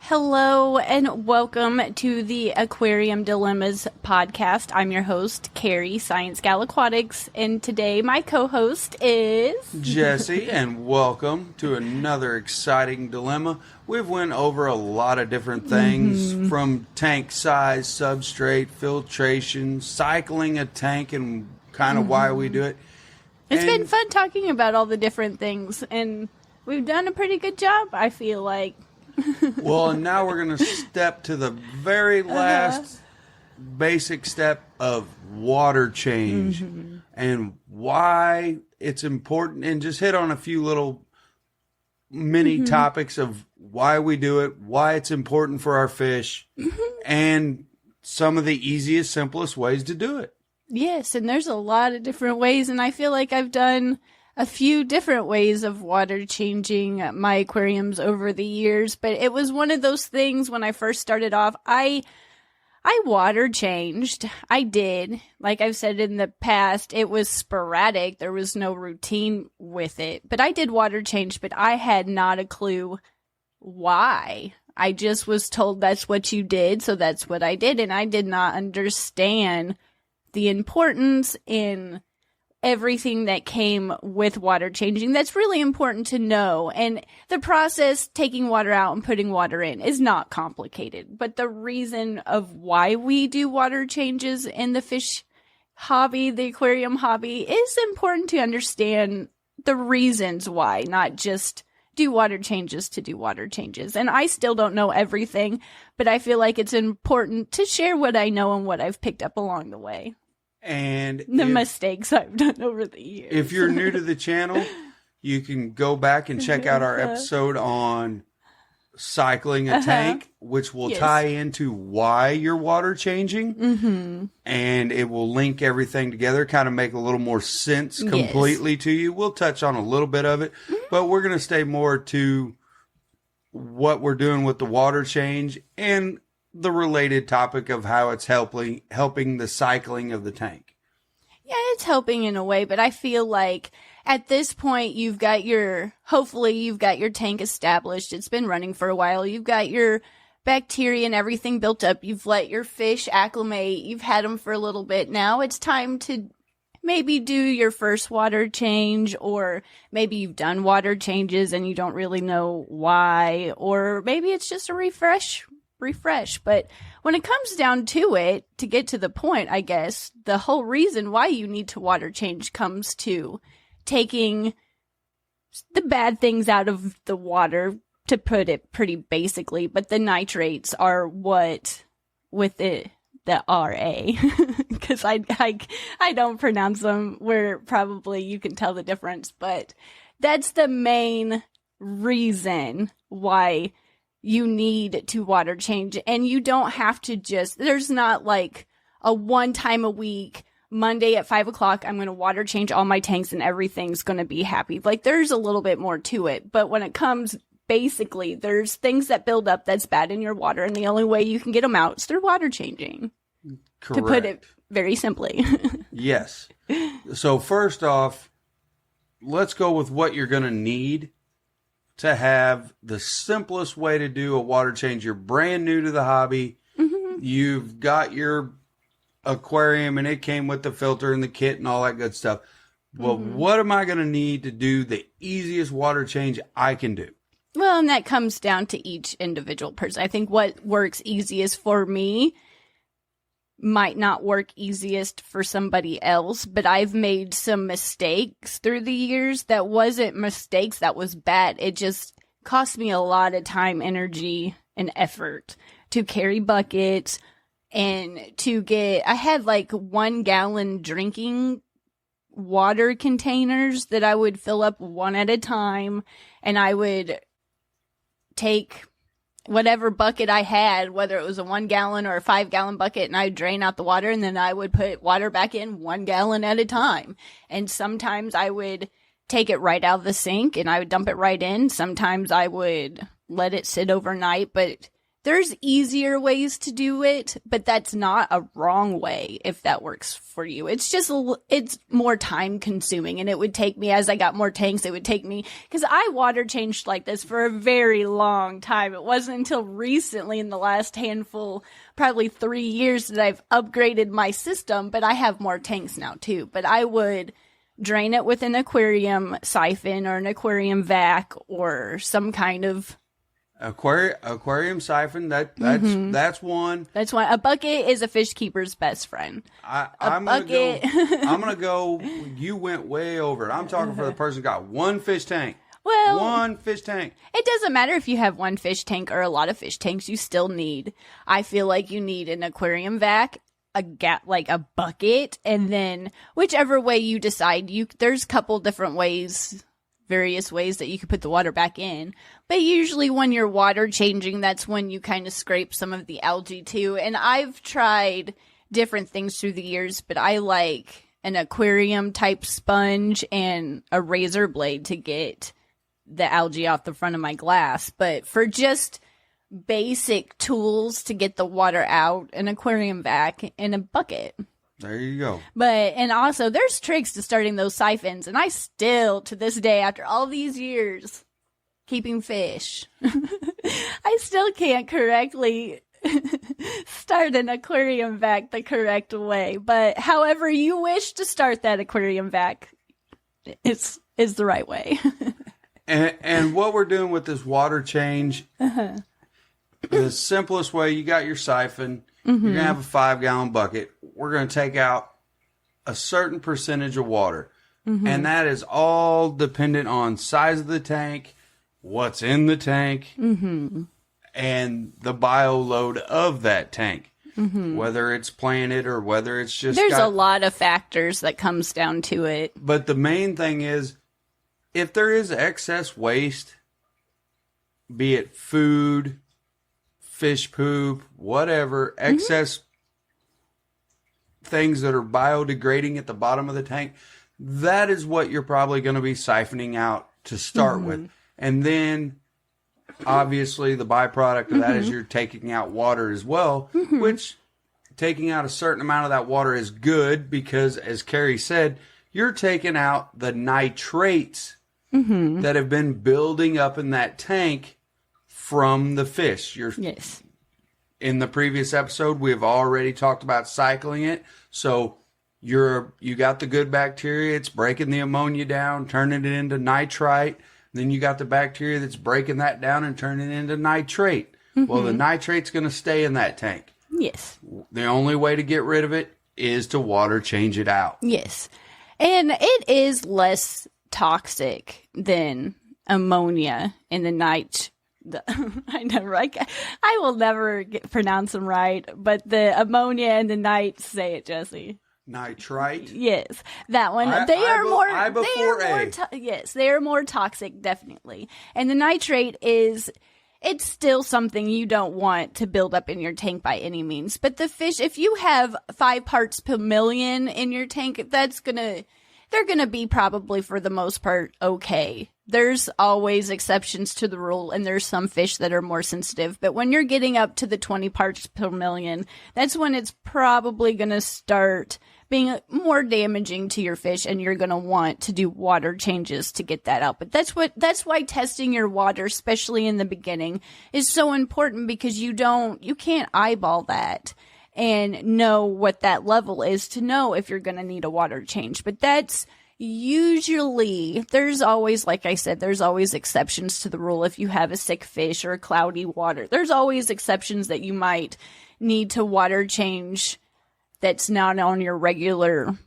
Hello and welcome to the Aquarium Dilemmas podcast. I'm your host, Kerri, ScienceGal Aquatics, and today my co-host is... Jesse, and welcome to another exciting dilemma. We've went over a lot of different things, from tank size, substrate, filtration, cycling a tank, and kind of why we do it. It's been fun talking about all the different things, and we've done a pretty good job, I feel like. Well, and now we're going to step to the very last basic step of water change and why it's important, and just hit on a few little mini topics of why we do it, why it's important for our fish, and some of the easiest, simplest ways to do it. Yes, and there's a lot of different ways, and I feel like I've done a few different ways of water changing my aquariums over the years, but it was one of those things when I first started off, I water changed. I did. Like I've said in the past, it was sporadic. There was no routine with it, but I did water change, but I had not a clue why. I just was told that's what you did, so that's what I did, and I did not understand the importance in everything that came with water changing. That's really important to know. And the process, taking water out and putting water in, is not complicated. But the reason of why we do water changes in the fish hobby, the aquarium hobby, is important to understand the reasons why, not just do water changes to do water changes. And I still don't know everything, but I feel like it's important to share what I know and what I've picked up along the way. And the mistakes I've done over the years. If you're new to the channel, you can go back and check out our episode on cycling a tank, which will tie into why you're water changing. And it will link everything together, kind of make a little more sense completely to you. We'll touch on a little bit of it, but we're going to stay more to what we're doing with the water change and the related topic of how it's helping the cycling of the tank. Yeah, it's helping in a way, but I feel like at this point hopefully you've got your tank established. It's been running for a while. You've got your bacteria and everything built up. You've let your fish acclimate. You've had them for a little bit. Now it's time to maybe do your first water change, or maybe you've done water changes and you don't really know why, or maybe it's just a refresh. But when it comes down to it, to get to the point, I guess, the whole reason why you need to water change comes to taking the bad things out of the water, to put it pretty basically, but the nitrates are what, with the RA, because I don't pronounce them, where probably you can tell the difference, but that's the main reason why you need to water change. And you don't have to there's not like a one time a week, Monday at 5 o'clock, I'm going to water change all my tanks and everything's going to be happy. Like, there's a little bit more to it. But when it comes, basically, there's things that build up that's bad in your water, and the only way you can get them out is through water changing. Correct. To put it very simply. Yes. So first off, let's go with what you're going to need to have the simplest way to do a water change. You're brand new to the hobby. You've got your aquarium and it came with the filter and the kit and all that good stuff. Well, what am I going to need to do the easiest water change I can do? Well, and that comes down to each individual person. I think what works easiest for me might not work easiest for somebody else, but I've made some mistakes through the years that wasn't mistakes, that was bad. It just cost me a lot of time, energy, and effort to carry buckets and I had like 1 gallon drinking water containers that I would fill up one at a time, and I would take whatever bucket I had, whether it was a 1 gallon or a 5 gallon bucket, and I'd drain out the water, and then I would put water back in 1 gallon at a time. And sometimes I would take it right out of the sink and I would dump it right in. Sometimes I would let it sit overnight, but there's easier ways to do it, but that's not a wrong way if that works for you. It's just, it's more time consuming, and it would take me, as I got more tanks, it would take me, because I water changed like this for a very long time. It wasn't until recently in the last handful, probably 3 years, that I've upgraded my system, but I have more tanks now too. But I would drain it with an aquarium siphon or an aquarium vac or some kind of aquarium siphon. That's one. That's one. A bucket is a fish keeper's best friend. I'm gonna go. You went way over it. I'm talking for the person who got one fish tank. Well, one fish tank. It doesn't matter if you have one fish tank or a lot of fish tanks. You still need. I feel like you need an aquarium vac, like a bucket, and then whichever way you decide. There's a couple different ways. Various ways that you could put the water back in. But usually when you're water changing, that's when you kind of scrape some of the algae too. And I've tried different things through the years, but I like an aquarium type sponge and a razor blade to get the algae off the front of my glass. But for just basic tools to get the water out, an aquarium vac and a bucket. There you go. And also, there's tricks to starting those siphons, and I still, to this day, after all these years keeping fish, I still can't correctly start an aquarium vac the correct way. But however you wish to start that aquarium vac is the right way. and what we're doing with this water change, the simplest way, you got your siphon. You're going to have a 5-gallon bucket. We're going to take out a certain percentage of water. And that is all dependent on size of the tank, what's in the tank, and the bio load of that tank. Whether it's planted or whether it's just... There's a lot of factors that comes down to it. But the main thing is, if there is excess waste, be it food, fish poop, whatever, excess things that are biodegrading at the bottom of the tank, that is what you're probably going to be siphoning out to start with. And then, obviously, the byproduct of that is you're taking out water as well, which taking out a certain amount of that water is good because, as Kerri said, you're taking out the nitrates that have been building up in that tank from the fish. Yes. In the previous episode, we've already talked about cycling it. So you got the good bacteria. It's breaking the ammonia down, turning it into nitrite. Then you got the bacteria that's breaking that down and turning it into nitrate. Well, the nitrate's going to stay in that tank. Yes. The only way to get rid of it is to water change it out. Yes. And it is less toxic than ammonia in the I will never pronounce them right, but the ammonia and the say it, Jesse. Nitrite? Yes, that one. They are more toxic, definitely. And the nitrate it's still something you don't want to build up in your tank by any means. But the fish, if you have 5 parts per million in your tank, they're gonna be probably for the most part okay. There's always exceptions to the rule, and there's some fish that are more sensitive. But when you're getting up to the 20 parts per million, that's when it's probably going to start being more damaging to your fish, and you're going to want to do water changes to get that out. But that's why testing your water, especially in the beginning, is so important, because you can't eyeball that and know what that level is to know if you're going to need a water change. But that's usually, there's always, like I said, there's always exceptions to the rule. If you have a sick fish or a cloudy water, there's always exceptions that you might need to water change that's not on your regular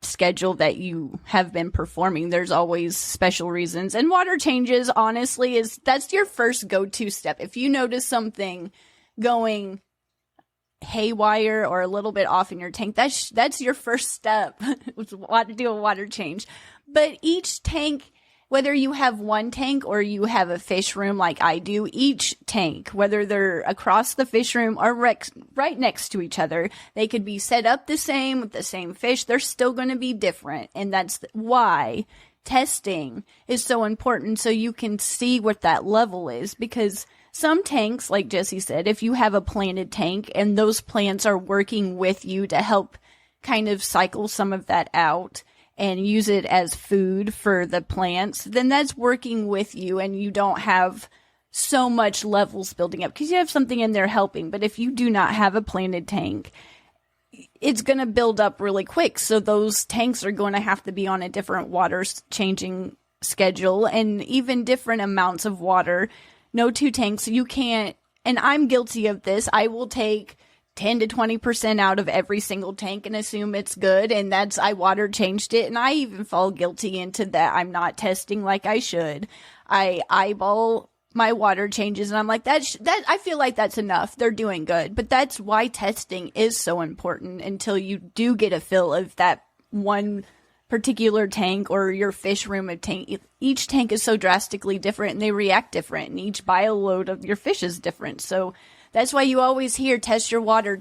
schedule that you have been performing. There's always special reasons. And water changes, honestly, that's your first go-to step. If you notice something going haywire or a little bit off in your tank, that's your first step to do a water change. But each tank, whether you have one tank or you have a fish room like I do, each tank, whether they're across the fish room or right next to each other, they could be set up the same with the same fish. They're still going to be different. And that's why testing is so important so you can see what that level is, because some tanks, like Jesse said, if you have a planted tank and those plants are working with you to help kind of cycle some of that out and use it as food for the plants, then that's working with you and you don't have so much levels building up because you have something in there helping. But if you do not have a planted tank, it's going to build up really quick. So those tanks are going to have to be on a different water changing schedule and even different amounts of water. No two tanks. You can't, and I'm guilty of this. I will take 10 to 20% out of every single tank and assume it's good. And I water changed it. And I even fall guilty into that. I'm not testing like I should. I eyeball my water changes and I'm like, that I feel like that's enough. They're doing good. But that's why testing is so important until you do get a feel of that one particular tank or your fish room of tank. Each tank is so drastically different and they react different, and each bioload of your fish is different. So that's why you always hear test your water,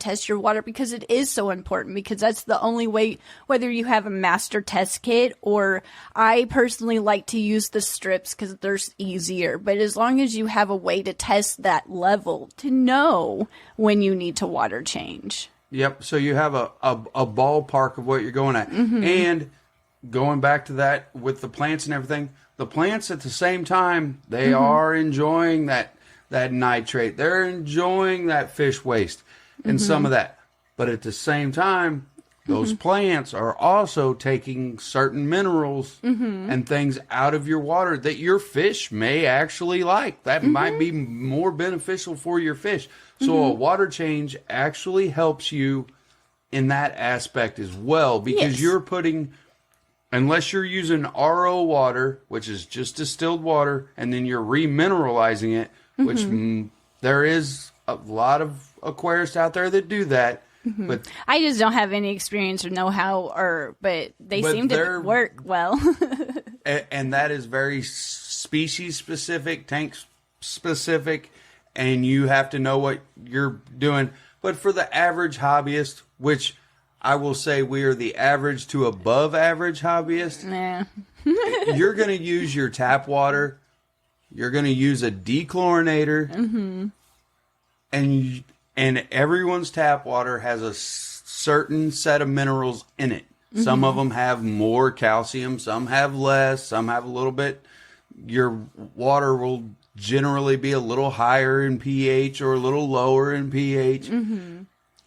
because it is so important, because that's the only way, whether you have a master test kit, or I personally like to use the strips because they're easier. But as long as you have a way to test that level to know when you need to water change. Yep. So you have a ballpark of what you're going at. Mm-hmm. And going back to that with the plants and everything, the plants at the same time, they are enjoying that nitrate. They're enjoying that fish waste and some of that. But at the same time, those plants are also taking certain minerals and things out of your water that your fish may actually like. That might be more beneficial for your fish. So a water change actually helps you in that aspect as well, because you're putting, unless you're using RO water, which is just distilled water, and then you're remineralizing it, which there is a lot of aquarists out there that do that. But I just don't have any experience or know-how, but they seem to work well. And that is very species-specific, tank-specific, and you have to know what you're doing. But for the average hobbyist, which I will say we are the average to above average hobbyist, you're going to use your tap water. You're going to use a dechlorinator, and everyone's tap water has a certain set of minerals in it. Some of them have more calcium, some have less, some have a little bit. Your water will generally be a little higher in pH or a little lower in pH. And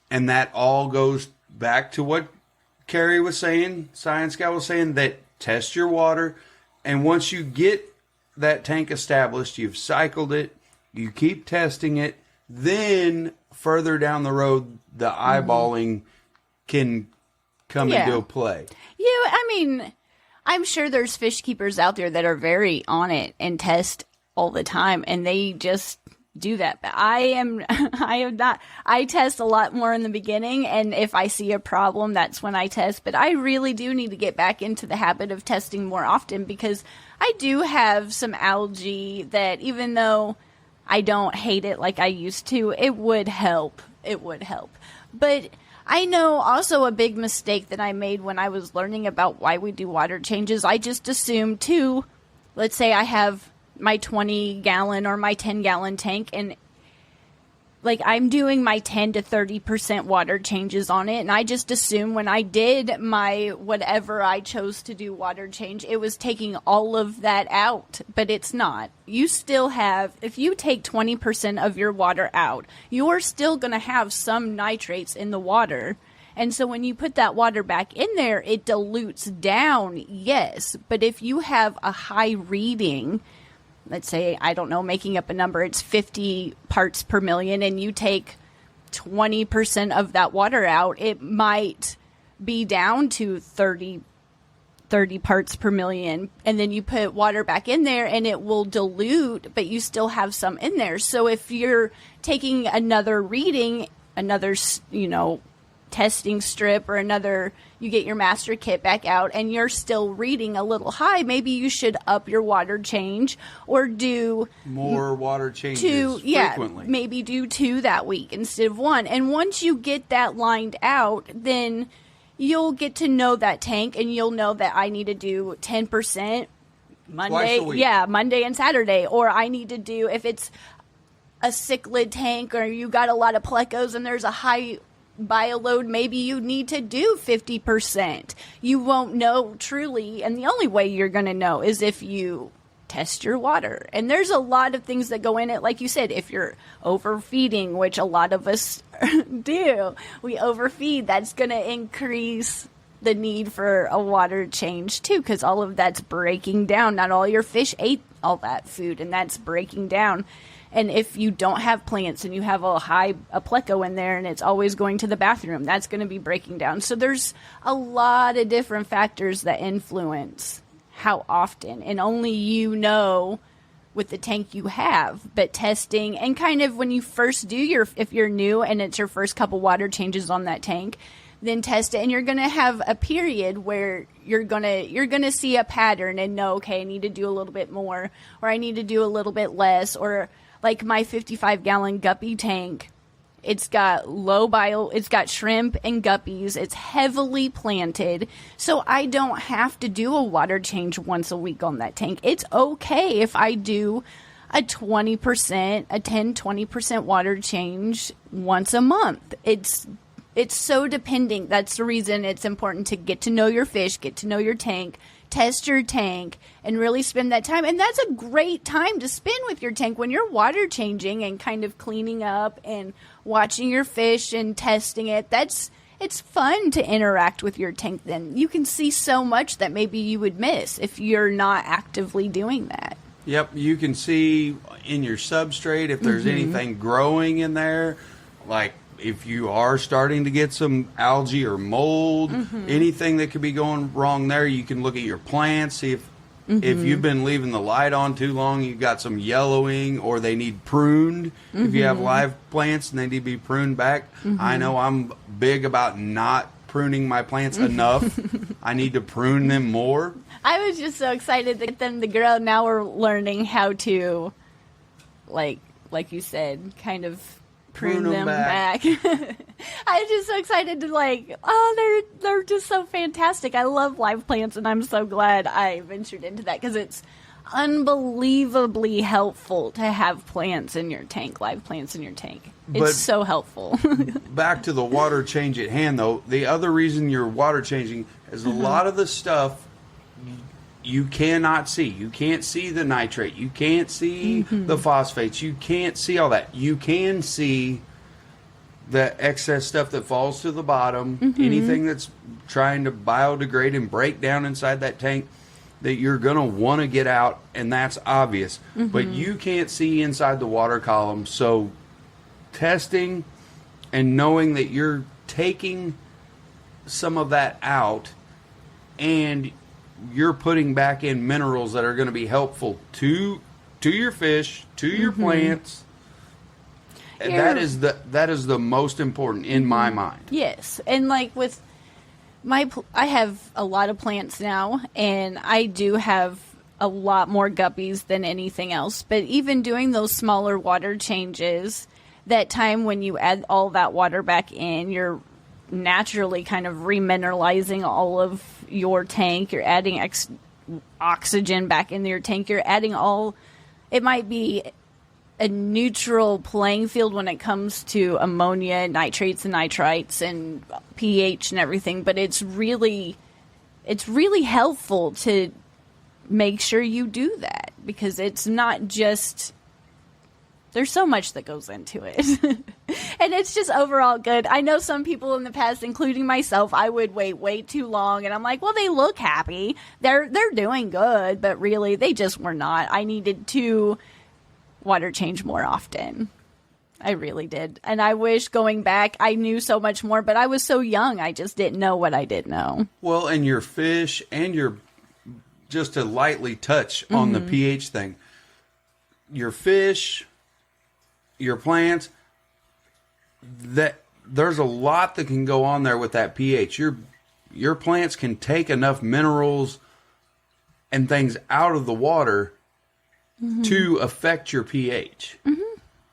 that all goes back to what Kerri was saying, ScienceGal was saying, that test your water. And once you get that tank established, you've cycled it, you keep testing it, then further down the road, the eyeballing can come into play. Yeah, I mean, I'm sure there's fish keepers out there that are very on it and test all the time, and they just do that. But I am not. I test a lot more in the beginning, and if I see a problem, that's when I test. But I really do need to get back into the habit of testing more often, because I do have some algae that, even though I don't hate it like I used to, it would help. It would help. But I know also a big mistake that I made when I was learning about why we do water changes. I just assumed too, let's say I have my 20-gallon or my 10-gallon tank, and like I'm doing my 10 to 30% water changes on it, and I just assumed when I did my whatever I chose to do water change, it was taking all of that out, but it's not. You still have, if you take 20% of your water out, you're still going to have some nitrates in the water. And so when you put that water back in there, it dilutes down, yes, but if you have a high reading, let's say, I don't know, making up a number, it's 50 parts per million, and you take 20% of that water out, it might be down to 30 parts per million. And then you put water back in there and it will dilute, but you still have some in there. So if you're taking another reading, another, testing strip, or another, you get your master kit back out and you're still reading a little high, maybe you should up your water change or do more water changes frequently. Maybe do 2 that week instead of 1. And once you get that lined out, then you'll get to know that tank, and you'll know that I need to do 10% Monday. Twice a week. Yeah, Monday and Saturday. Or I need to do, if it's a cichlid tank or you got a lot of plecos and there's a high bioload, maybe you need to do 50%. You won't know truly, and the only way you're going to know is if you test your water. And there's a lot of things that go in it. Like you said, if you're overfeeding, which a lot of us do, we overfeed, that's going to increase the need for a water change too, because all of that's breaking down. Not all your fish ate all that food, and that's breaking down. And if you don't have plants and you have a pleco in there and it's always going to the bathroom, that's going to be breaking down. So there's a lot of different factors that influence how often, and only you know with the tank you have. But testing, and kind of when you first do if you're new and it's your first couple water changes on that tank, then test it, and you're going to have a period where you're going to see a pattern and know, okay, I need to do a little bit more, or I need to do a little bit less. Or like my 55-gallon guppy tank, it's got it's got shrimp and guppies. It's heavily planted, so I don't have to do a water change once a week on that tank. It's okay if I do a 10-20% water change once a month. It's so depending. That's the reason it's important to get to know your fish, get to know your tank, test your tank, and really spend that time. And that's a great time to spend with your tank when you're water changing and kind of cleaning up and watching your fish and testing it. It's fun to interact with your tank then. You can see so much that maybe you would miss if you're not actively doing that. Yep, you can see in your substrate if there's anything growing in there, like if you are starting to get some algae or mold, anything that could be going wrong there. You can look at your plants, see if you've been leaving the light on too long, you've got some yellowing, or they need pruned. If you have live plants and they need to be pruned back, I know I'm big about not pruning my plants enough. I need to prune them more. I was just so excited to get them to grow. Now we're learning how to, like you said, kind of prune them back. I'm just so excited to they're just so fantastic. I love live plants, and I'm so glad I ventured into that, because it's unbelievably helpful to have plants in your tank, live plants in your tank. It's so helpful. Back to the water change at hand, though, the other reason you're water changing is a lot of the stuff you cannot see. You can't see the nitrate. You can't see the phosphates. You can't see all that. You can see the excess stuff that falls to the bottom, anything that's trying to biodegrade and break down inside that tank that you're going to want to get out, and that's obvious. But you can't see inside the water column, so testing and knowing that you're taking some of that out and you're putting back in minerals that are going to be helpful to your fish, to your plants. That is the most important in my mind. Yes, and like with I have a lot of plants now, and I do have a lot more guppies than anything else. But even doing those smaller water changes, that time when you add all that water back in, you're naturally kind of remineralizing all of your tank. You're adding oxygen back into your tank. You're adding it might be a neutral playing field when it comes to ammonia, nitrates and nitrites and pH and everything, but it's really helpful to make sure you do that, because it's not just, there's so much that goes into it. And it's just overall good. I know some people in the past, including myself, I would wait way too long, and I'm like, well, they look happy. They're doing good, but really they just were not. I needed to water change more often. I really did. And I wish going back I knew so much more, but I was so young, I just didn't know what I didn't know. Well, and your fish and just to lightly touch on the pH thing, your fish, your plants, that there's a lot that can go on there with that pH. Your plants can take enough minerals and things out of the water to affect your pH.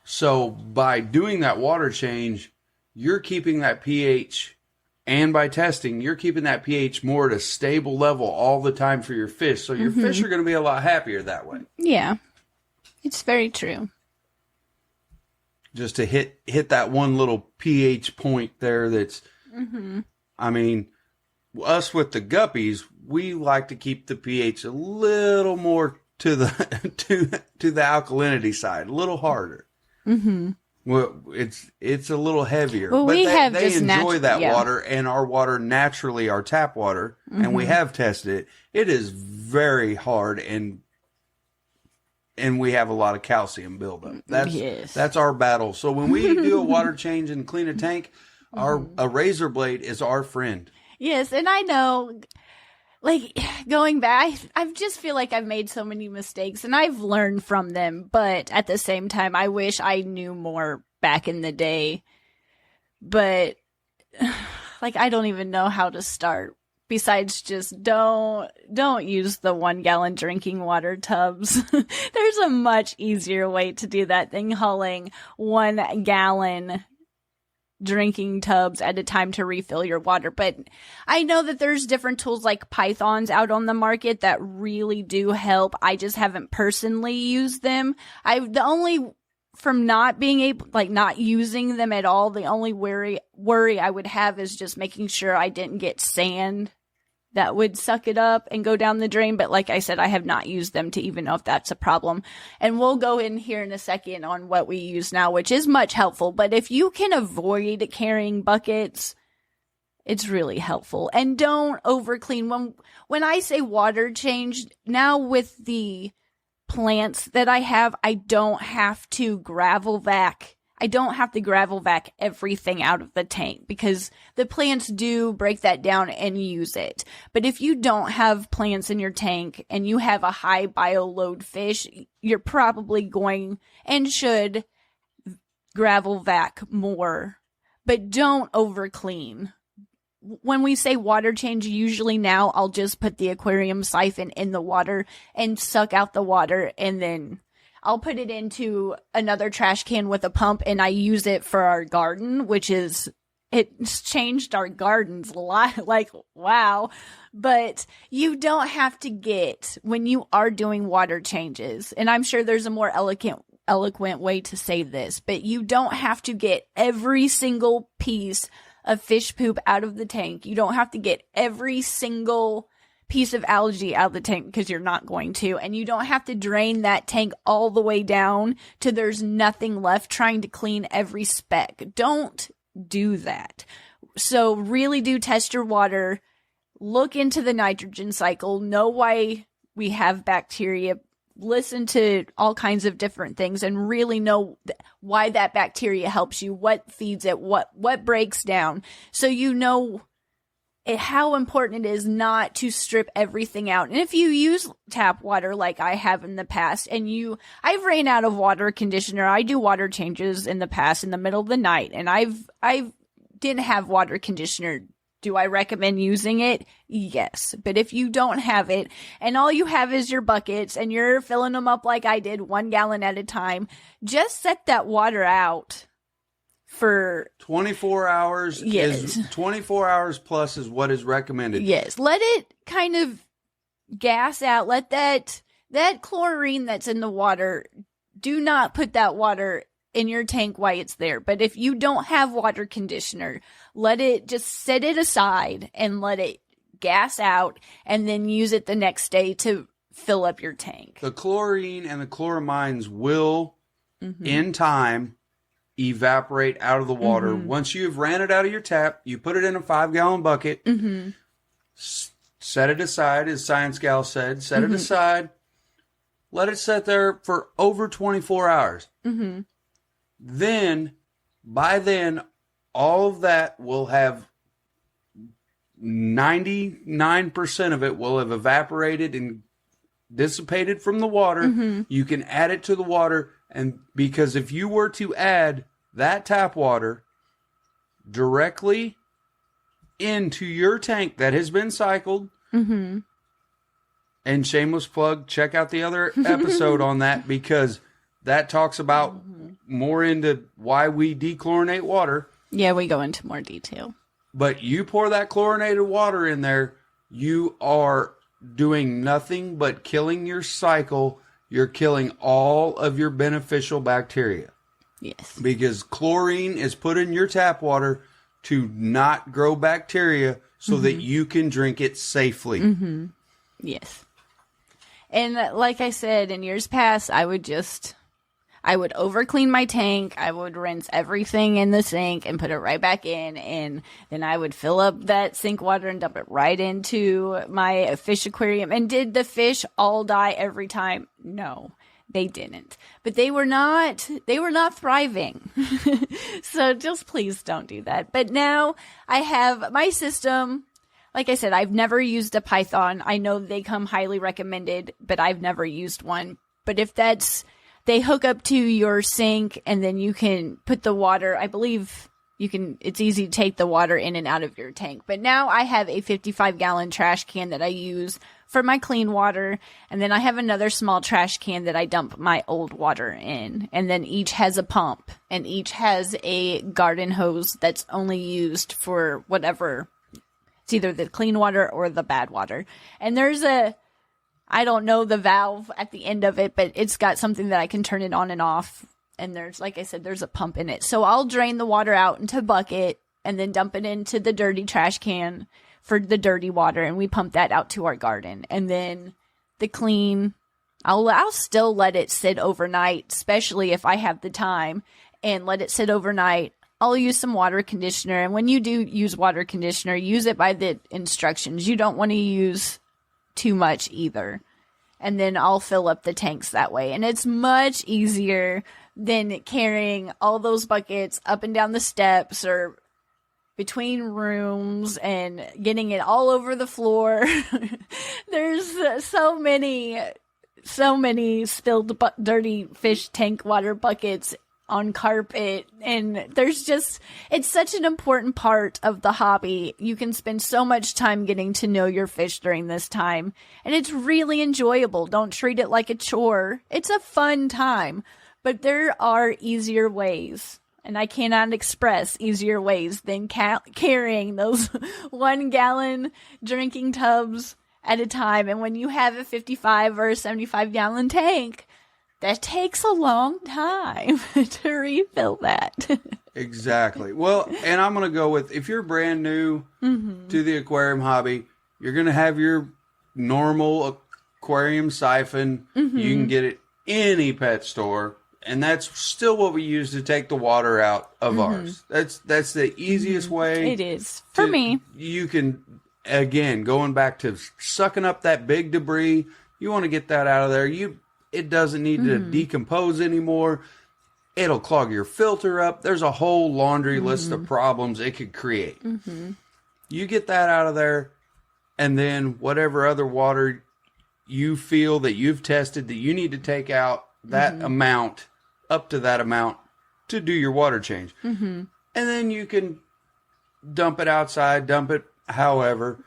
So by doing that water change, you're keeping that pH and by testing, you're keeping that pH more at a stable level all the time for your fish. So your fish are going to be a lot happier that way. Yeah, it's very true. Just to hit that one little pH point there that's, I mean, us with the guppies, we like to keep the pH a little more to the to the alkalinity side, a little harder. Well, it's a little heavier. Well, but they just enjoy that water, and our water naturally, our tap water, and we have tested it. It is very hard, and we have a lot of calcium buildup. That's our battle. So when we do a water change and clean a tank, a razor blade is our friend. Yes, and I know, like, going back, I just feel like I've made so many mistakes, and I've learned from them, but at the same time, I wish I knew more back in the day. But, like, I don't even know how to start, besides just don't use the 1 gallon drinking water tubs. There's a much easier way to do that than hauling 1 gallon drinking tubs at a time to refill your water. But I know that there's different tools like Pythons out on the market that really do help. I just haven't personally used them. From not being able, like, not using them at all, the only worry I would have is just making sure I didn't get sand that would suck it up and go down the drain. But like I said, I have not used them to even know if that's a problem. And we'll go in here in a second on what we use now, which is much helpful. But if you can avoid carrying buckets, it's really helpful. And don't over clean. When I say water change, now with the plants that I have, I don't have to gravel vac everything out of the tank, because the plants do break that down and use it. But if you don't have plants in your tank and you have a high bioload fish, you're probably going and should gravel vac more, but don't over clean. When we say water change, usually now I'll just put the aquarium siphon in the water and suck out the water, and then I'll put it into another trash can with a pump, and I use it for our garden, it's changed our gardens a lot. Like, wow. But you don't have to get, when you are doing water changes, and I'm sure there's a more eloquent way to say this, but you don't have to get every single piece of fish poop out of the tank. You don't have to get every single piece of algae out of the tank, because you're not going to. And you don't have to drain that tank all the way down to there's nothing left, trying to clean every speck. Don't do that. So really do test your water. Look into the nitrogen cycle. Know why we have bacteria. Listen to all kinds of different things and really know why that bacteria helps you, what feeds it, what breaks down. So you know how important it is not to strip everything out. And if you use tap water like I have in the past, and I've ran out of water conditioner. I do water changes in the past in the middle of the night, and I've didn't have water conditioner. Do I recommend using it? Yes. But if you don't have it and all you have is your buckets and you're filling them up like I did, 1 gallon at a time, just set that water out for 24 hours. Yes. 24 hours plus is what is recommended. Yes. Let it kind of gas out. Let that chlorine that's in the water, do not put that water in your tank while it's there. But if you don't have water conditioner, just set it aside and let it gas out, and then use it the next day to fill up your tank. The chlorine and the chloramines will, in time, evaporate out of the water. Once you've ran it out of your tap, you put it in a 5-gallon bucket, set it aside, as ScienceGal said, set it aside, let it sit there for over 24 hours. Then, by then, all of that will have 99% of it will have evaporated and dissipated from the water. You can add it to the water, and because if you were to add that tap water directly into your tank that has been cycled, and shameless plug, check out the other episode on that, because that talks about more into why we dechlorinate water. Yeah, we go into more detail. But you pour that chlorinated water in there, you are doing nothing but killing your cycle. You're killing all of your beneficial bacteria. Yes. Because chlorine is put in your tap water to not grow bacteria so that you can drink it safely. Mm-hmm. Yes. And like I said, in years past, I would over-clean my tank. I would rinse everything in the sink and put it right back in. And then I would fill up that sink water and dump it right into my fish aquarium. And did the fish all die every time? No, they didn't. But they were not thriving. So just please don't do that. But now I have my system. Like I said, I've never used a Python. I know they come highly recommended, but I've never used one. But if they hook up to your sink and then you can put the water, I believe it's easy to take the water in and out of your tank. But now I have a 55-gallon trash can that I use for my clean water. And then I have another small trash can that I dump my old water in. And then each has a pump and each has a garden hose that's only used for whatever. It's either the clean water or the bad water. And there's I don't know the valve at the end of it, but it's got something that I can turn it on and off. And like I said, there's a pump in it. So I'll drain the water out into a bucket and then dump it into the dirty trash can for the dirty water. And we pump that out to our garden. And then the clean, I'll still let it sit overnight, especially if I have the time, and let it sit overnight. I'll use some water conditioner. And when you do use water conditioner, use it by the instructions. You don't want to use too much either. And then I'll fill up the tanks that way. And it's much easier than carrying all those buckets up and down the steps or between rooms and getting it all over the floor. There's so many spilled dirty fish tank water buckets on carpet, and it's such an important part of the hobby. You can spend so much time getting to know your fish during this time, and it's really enjoyable. Don't treat it like a chore. It's a fun time, but there are easier ways, and I cannot express easier ways than carrying those 1 gallon drinking tubs at a time. And when you have a 55 or a 75-gallon tank, that takes a long time to refill that. Exactly. Well, and I'm going to go with, if you're brand new to the aquarium hobby, you're going to have your normal aquarium siphon. You can get it any pet store. And that's still what we use to take the water out of ours. That's the easiest way. It is. For me. You can, again, going back to sucking up that big debris, you want to get that out of there. It doesn't need to decompose anymore. It'll clog your filter up. There's a whole laundry list of problems it could create. You get that out of there, and then whatever other water you feel that you've tested that you need to take out, that amount, up to that amount, to do your water change. And then you can dump it outside, dump it however.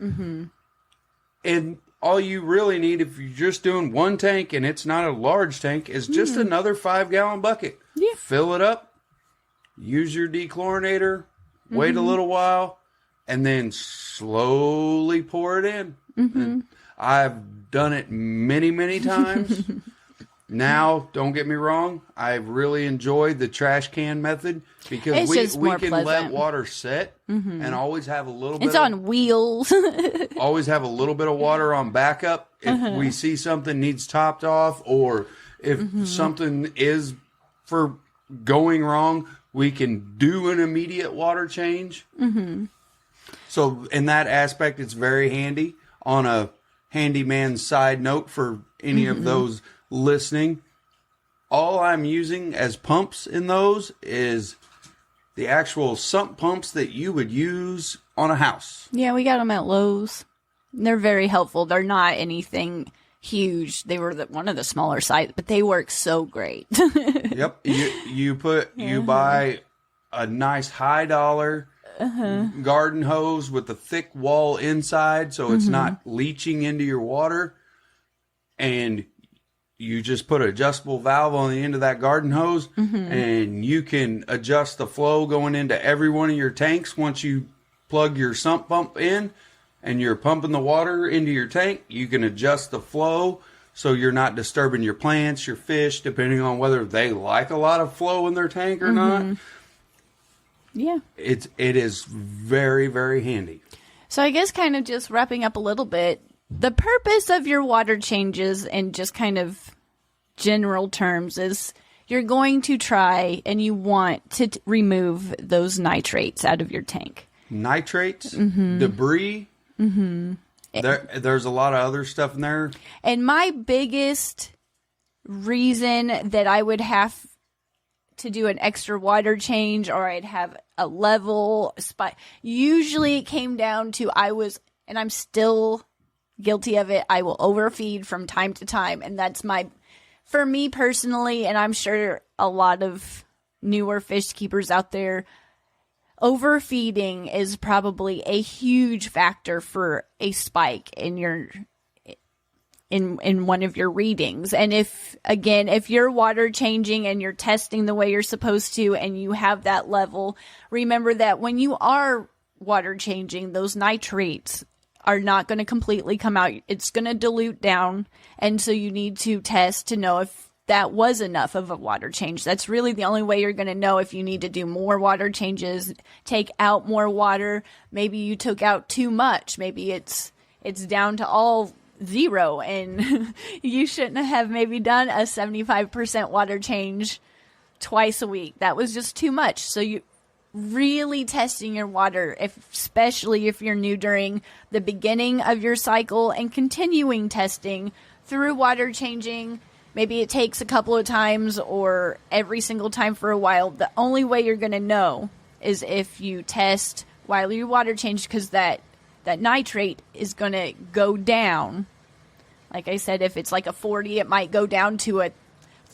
And all you really need, if you're just doing one tank and it's not a large tank, is just another 5-gallon bucket. Yeah. Fill it up, use your dechlorinator, wait a little while, and then slowly pour it in. And I've done it many, many times. Now, don't get me wrong, I really enjoyed the trash can method because we can let water set and always have a little bit. It's on wheels. Always have a little bit of water on backup if we see something needs topped off, or if something is for going wrong, we can do an immediate water change. So in that aspect, it's very handy. On a handyman side note for any of those listening, all I'm using as pumps in those is the actual sump pumps that you would use on a house. Yeah, we got them at Lowe's. They're very helpful. They're not anything huge. They were one of the smaller size, but they work so great. Yep. You buy a nice high dollar garden hose with a thick wall inside so it's not leaching into your water, and you just put an adjustable valve on the end of that garden hose, and you can adjust the flow going into every one of your tanks once you plug your sump pump in and you're pumping the water into your tank, you can adjust the flow so you're not disturbing your plants, your fish, depending on whether they like a lot of flow in their tank or not. Yeah. It is very, very handy. So I guess kind of just wrapping up a little bit, the purpose of your water changes in just kind of general terms is you're going to try and you want to remove those nitrates out of your tank. Nitrates, debris. There's a lot of other stuff in there. And my biggest reason that I would have to do an extra water change or I'd have a level spot, usually it came down to and I'm still guilty of it, I will overfeed from time to time. And that's for me personally, and I'm sure a lot of newer fish keepers out there, overfeeding is probably a huge factor for a spike in one of your readings. And if you're water changing and you're testing the way you're supposed to and you have that level, remember that when you are water changing, those nitrates are not going to completely come out. It's going to dilute down. And so you need to test to know if that was enough of a water change. That's really the only way you're going to know if you need to do more water changes, take out more water. Maybe you took out too much. Maybe it's down to all 0 and you shouldn't have maybe done a 75% water change twice a week. That was just too much. So you really testing your water, especially if you're new during the beginning of your cycle, and continuing testing through water changing. Maybe it takes a couple of times or every single time for a while. The only way you're going to know is if you test while you water change, because that nitrate is going to go down. Like I said, if it's like a 40, it might go down to a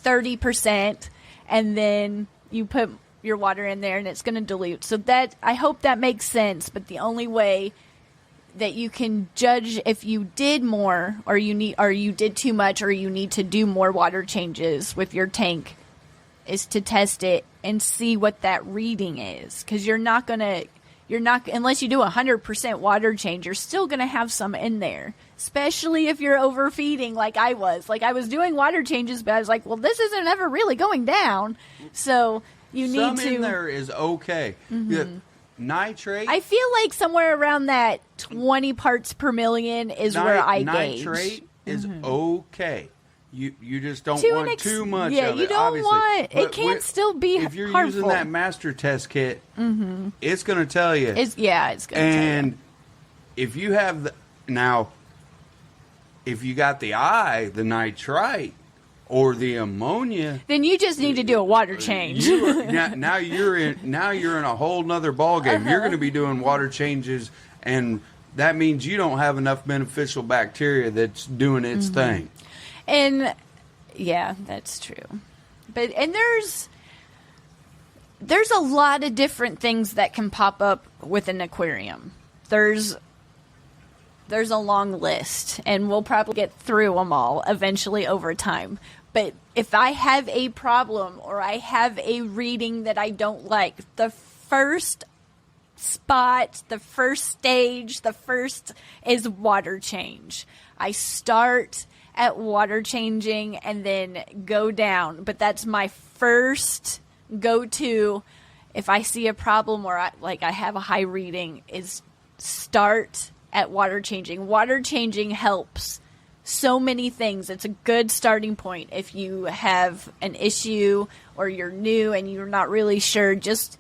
30%, and then you put your water in there and it's going to dilute. So that, I hope that makes sense, but the only way that you can judge if you did more or you did too much or you need to do more water changes with your tank is to test it and see what that reading is. Because you're not unless you do 100% water change, you're still going to have some in there, especially if you're overfeeding like I was. Like I was doing water changes, but I was like, well, this isn't ever really going down. So you need some to. In there is okay. Nitrate. I feel like somewhere around that 20 parts per million is where I gauge. Nitrate is okay. You just don't to want too much of it. Yeah, you don't obviously. want. It can't still be if you're harmful. using that master test kit, it's going to tell you. It's going to tell you. And if you have if you got the nitrite or the ammonia, then you just need to do a water change. Now you're in a whole nother ball game. You're going to be doing water changes, and that means you don't have enough beneficial bacteria that's doing its thing. And yeah, that's true. But there's a lot of different things that can pop up with an aquarium. There's a long list, and we'll probably get through them all eventually over time. But if I have a problem or I have a reading that I don't like, the first spot, the first stage, is water change. I start at water changing and then go down. But that's my first go-to if I see a problem or I have a high reading, is start at water changing. Water changing helps so many things. It's a good starting point. If you have an issue or you're new and you're not really sure, just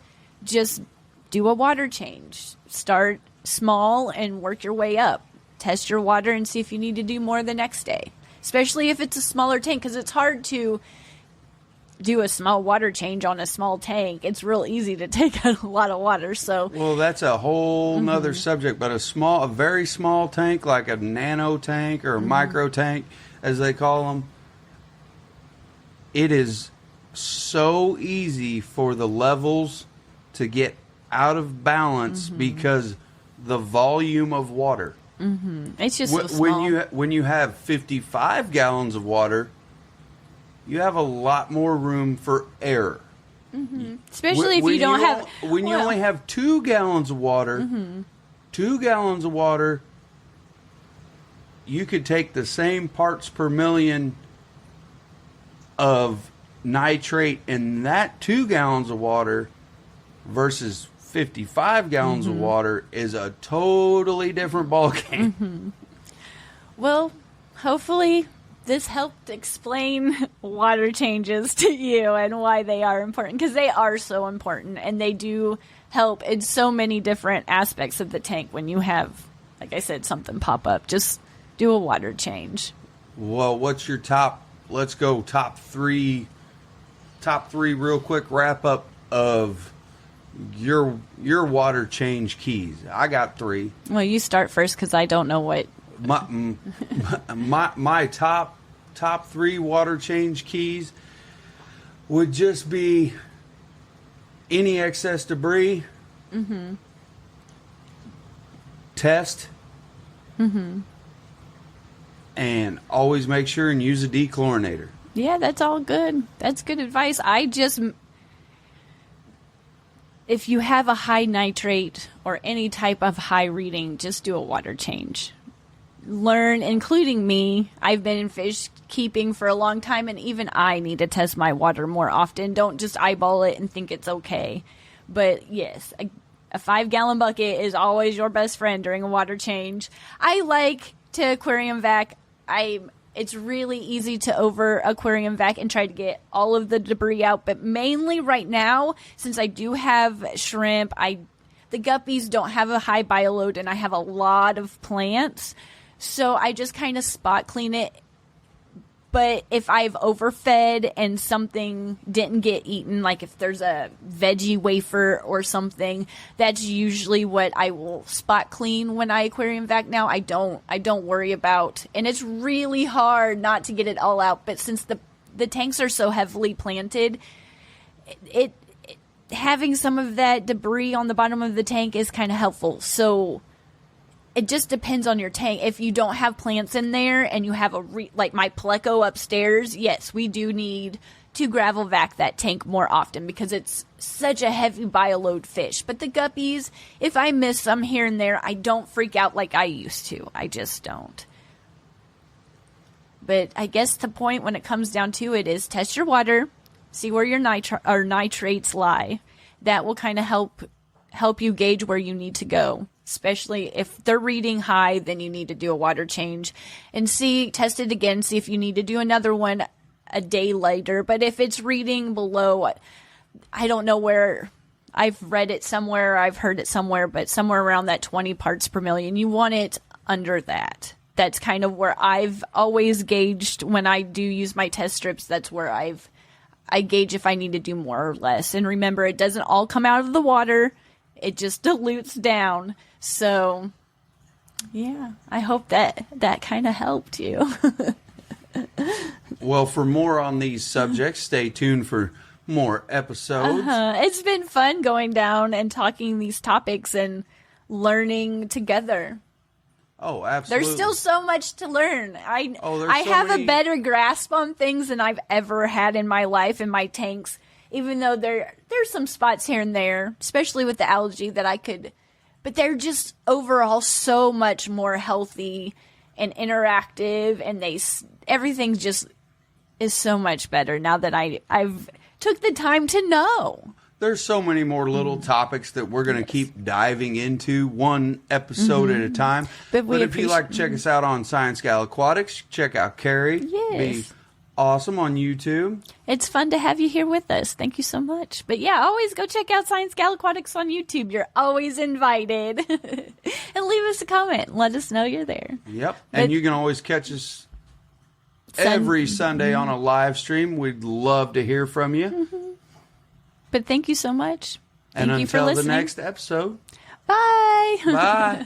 do a water change. Start small and work your way up. Test your water and see if you need to do more the next day. Especially if it's a smaller tank, because it's hard to do a small water change on a small tank. It's real easy to take out a lot of water. So, well, that's a whole nother subject. But a very small tank, like a nano tank or a micro tank, as they call them, it is so easy for the levels to get out of balance because the volume of water. It's just so small. When you have 55 gallons of water, you have a lot more room for error. Especially if you don't have... When you only have 2 gallons of water, 2 gallons of water, you could take the same parts per million of nitrate in that 2 gallons of water versus 55 gallons of water is a totally different ballgame. Well, hopefully this helped explain water changes to you and why they are important, because they are so important and they do help in so many different aspects of the tank. When you have, like I said, something pop up, just do a water change. Well, what's your let's go top three real quick wrap up of your water change keys. I got 3. Well, you start first because I don't know what. My top 3 water change keys would just be any excess debris, test, and always make sure and use a dechlorinator. Yeah, that's all good. That's good advice. If you have a high nitrate or any type of high reading, just do a water change. Learn, including me. I've been in fish keeping for a long time, and even I need to test my water more often. Don't just eyeball it and think it's okay. But yes, a 5-gallon bucket is always your best friend during a water change. I like to aquarium vac. It's really easy to over aquarium vac and try to get all of the debris out. But mainly right now, since I do have shrimp, the guppies don't have a high bioload, and I have a lot of plants. So I just kind of spot clean it. But if I've overfed and something didn't get eaten, like if there's a veggie wafer or something, that's usually what I will spot clean when I aquarium vac now. I don't worry about, and it's really hard not to get it all out. But since the tanks are so heavily planted, it having some of that debris on the bottom of the tank is kind of helpful. So it just depends on your tank. If you don't have plants in there and you have like my pleco upstairs, yes, we do need to gravel vac that tank more often because it's such a heavy bioload fish. But the guppies, if I miss some here and there, I don't freak out like I used to. I just don't. But I guess the point when it comes down to it is test your water, see where your nitrates lie. That will kind of help you gauge where you need to go. Especially if they're reading high, then you need to do a water change and test it again, see if you need to do another one a day later. But if it's reading below, I don't know where, I've read it somewhere, I've heard it somewhere, but somewhere around that 20 parts per million, you want it under that. That's kind of where I've always gauged when I do use my test strips. That's where I gauge if I need to do more or less. And remember, it doesn't all come out of the water. It just dilutes down. So, yeah, I hope that kind of helped you. Well, for more on these subjects, stay tuned for more episodes. It's been fun going down and talking these topics and learning together. Oh, absolutely. There's still so much to learn. I so have many... a better grasp on things than I've ever had in my life in my tanks, even though there's some spots here and there, especially with the algae that I could... But they're just overall so much more healthy and interactive, and everything just is so much better now that I've took the time to know. There's so many more little topics that we're going to keep diving into one episode at a time. But if you'd like to check us out on ScienceGal Aquatics, check out Kerri. Yes. Be awesome on YouTube. It's fun to have you here with us. Thank you so much. But yeah, always go check out ScienceGal Aquatics on YouTube. You're always invited. And leave us a comment. Let us know you're there. Yep. And you can always catch us every Sunday on a live stream. We'd love to hear from you. But thank you so much. Thank you for listening. listening. Until the next episode. Bye. Bye.